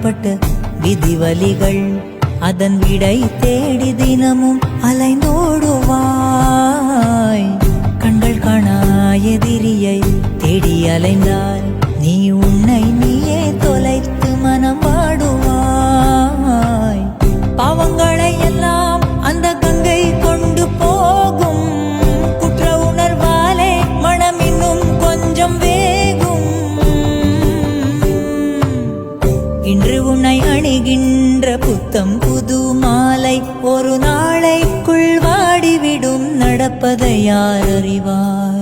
ஏற்பட்ட விதிவலிகள் அதன் விடை தேடி தினமும் அலைந்தோடுவாய். கண்கள் காணா எதிரியை தேடி அலைந்தால் நீ உன்னை நீயே தொலைத்து மனம் வாடுவாய். பாவங்களை எல்லாம் அந்த கங்கை கொண்டு போகும். குற்ற உணர்வாலே மனம் இன்னும் கொஞ்சம் வேகும். இன்று உன்னை அணிகின்ற புத்தம் புது மாலை ஒரு நாளைக்குள் வாடிவிடும். நடப்பதை யார் அறிவார்?